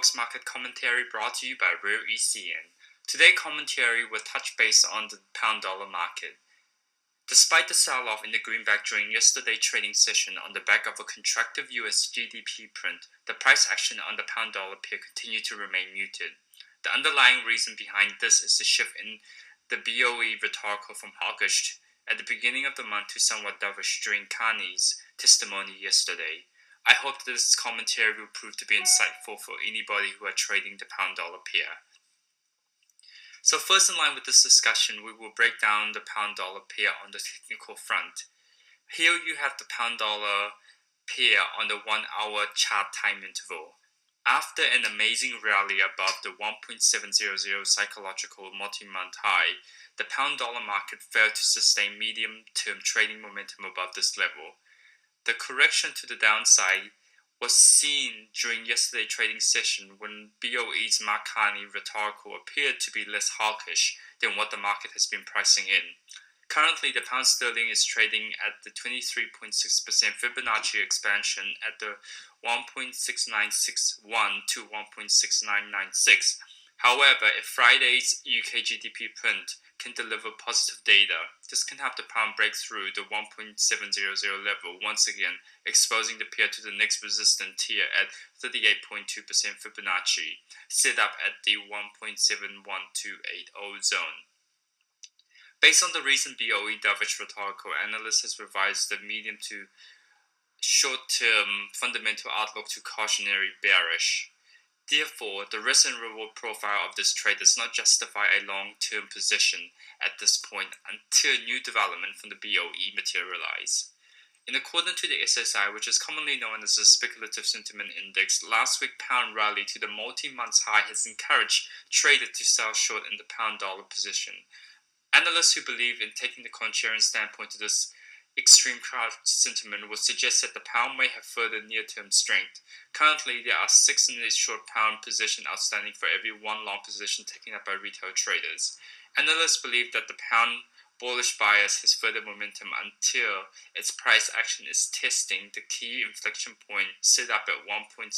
Forex market commentary brought to you by Real ECN. Today commentary will touch base on the pound dollar market. Despite the sell-off in the greenback during yesterday's trading session on the back of a contractive US GDP print, the price action on the pound dollar pair continued to remain muted. The underlying reason behind this is the shift in the BOE rhetorical from hawkish at the beginning of the month to somewhat dovish during Carney's testimony yesterday. I hope this commentary will prove to be insightful for anybody who are trading the pound dollar pair. So first in line with this discussion, we will break down the pound dollar pair on the technical front. Here you have the pound dollar pair on the 1 hour chart time interval. After an amazing rally above the 1.700 psychological multi-month high, the pound dollar market failed to sustain medium-term trading momentum above this level. The correction to the downside was seen during yesterday's trading session when BOE's Mark Carney rhetorical appeared to be less hawkish than what the market has been pricing in. Currently, the pound sterling is trading at the 23.6% Fibonacci expansion at the 1.6961 to 1.6996. However, if Friday's UK GDP print can deliver positive data, this can help the pound break through the 1.700 level once again, exposing the pair to the next resistant tier at 38.2% Fibonacci, set up at the 1.71280 zone. Based on the recent BOE dovish rhetorical, analysts has revised the medium to short-term fundamental outlook to cautionary bearish. Therefore, the risk and reward profile of this trade does not justify a long-term position at this point until new development from the BOE materialize. In accordance to the SSI, which is commonly known as the Speculative Sentiment Index, last week pound rally to the multi-month high has encouraged traders to sell short in the pound dollar position. Analysts who believe in taking the contrarian standpoint to this extreme crowd sentiment would suggest that the pound may have further near-term strength. Currently, there are 6 in its short pound position outstanding for every 1 long position taken up by retail traders. Analysts believe that the pound bullish bias has further momentum until its price action is testing the key inflection point set up at 1.7300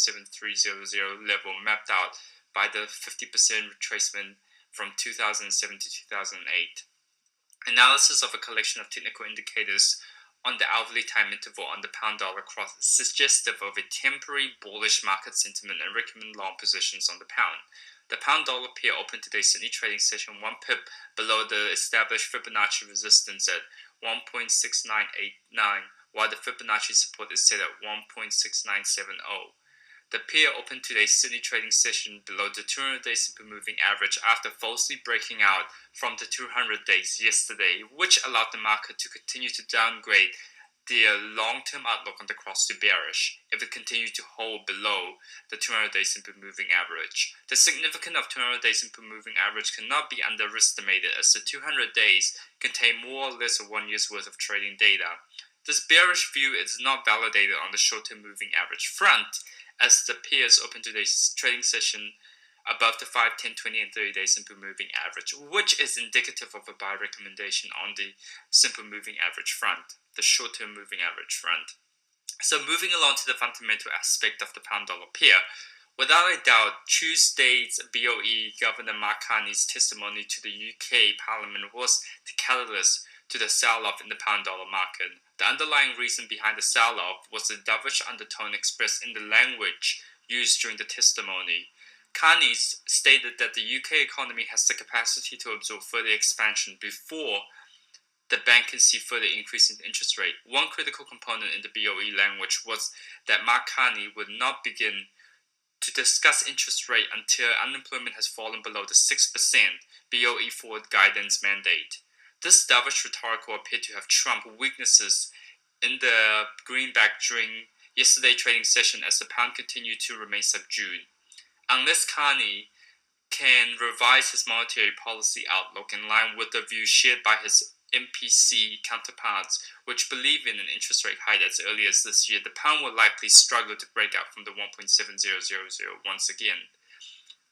level mapped out by the 50% retracement from 2007 to 2008. Analysis of a collection of technical indicators on the hourly time interval on the pound dollar cross is suggestive of a temporary bullish market sentiment and recommend long positions on the pound. The pound dollar pair opened today's Sydney trading session 1 pip below the established Fibonacci resistance at 1.6989, while the Fibonacci support is set at 1.6970. The pair opened today's Sydney trading session below the 200-day simple moving average after falsely breaking out from the 200 days yesterday, which allowed the market to continue to downgrade their long-term outlook on the cross to bearish if it continued to hold below the 200-day simple moving average. The significance of 200-day simple moving average cannot be underestimated as the 200 days contain more or less of 1 year's worth of trading data. This bearish view is not validated on the short-term moving average front, as the pairs open today's trading session above the 5, 10, 20, and 30-day simple moving average, which is indicative of a buy recommendation on the simple moving average front, the short-term moving average front. So moving along to the fundamental aspect of the pound dollar pair, without a doubt, Tuesday's BOE Governor Mark Carney's testimony to the UK Parliament was the catalyst to the sell-off in the pound dollar market. The underlying reason behind the sell-off was the dovish undertone expressed in the language used during the testimony. Carney stated that the UK economy has the capacity to absorb further expansion before the bank can see further increase in interest rate. One critical component in the BOE language was that Mark Carney would not begin to discuss interest rate until unemployment has fallen below the 6% BOE forward guidance mandate. This dovish rhetorical appeared to have trumped weaknesses in the greenback during yesterday's trading session as the pound continued to remain subdued. Unless Carney can revise his monetary policy outlook in line with the view shared by his MPC counterparts, which believe in an interest rate hike as early as this year, the pound will likely struggle to break out from the 1.7000 once again.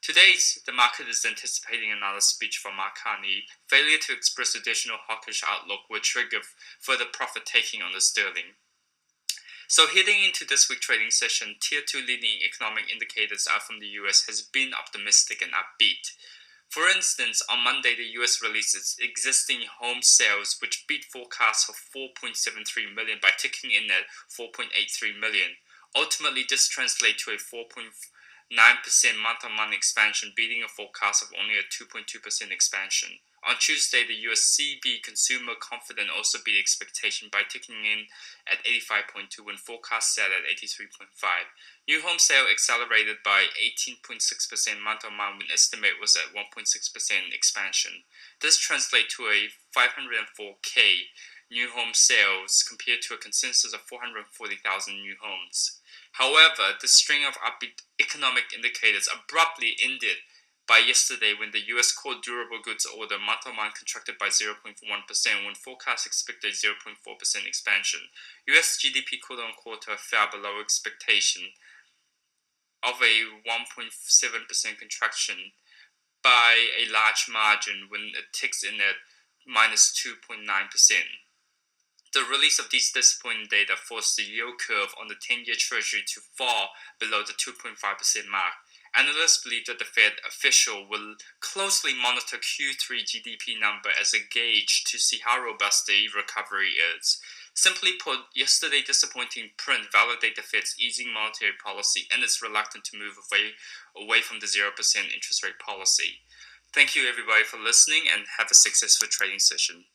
Today, the market is anticipating another speech from Mark Carney. Failure to express additional hawkish outlook will trigger further profit taking on the sterling. So heading into this week's trading session, Tier 2 leading economic indicators out from the US has been optimistic and upbeat. For instance, on Monday, the US released its existing home sales, which beat forecasts of 4.73 million by ticking in at 4.83 million. Ultimately, this translates to a 4.9% month-on-month expansion, beating a forecast of only a 2.2% expansion. On Tuesday, the USCB consumer confidence also beat expectation by ticking in at 85.2 when forecast set at 83.5. New home sale accelerated by 18.6% month-on-month when estimate was at 1.6% expansion. This translates to a 504K new home sales compared to a consensus of 440,000 new homes. However, the string of upbeat economic indicators abruptly ended by yesterday when the U.S. core durable goods order month-on-month contracted by 0.1% when forecasts expected 0.4% expansion. U.S. GDP quarter-on-quarter fell below expectation of a 1.7% contraction by a large margin when it ticks in at minus 2.9%. The release of these disappointing data forced the yield curve on the 10-year Treasury to fall below the 2.5% mark. Analysts believe that the Fed official will closely monitor Q3 GDP number as a gauge to see how robust the recovery is. Simply put, yesterday's disappointing print validated the Fed's easing monetary policy and its reluctance to move away from the 0% interest rate policy. Thank you everybody for listening and have a successful trading session.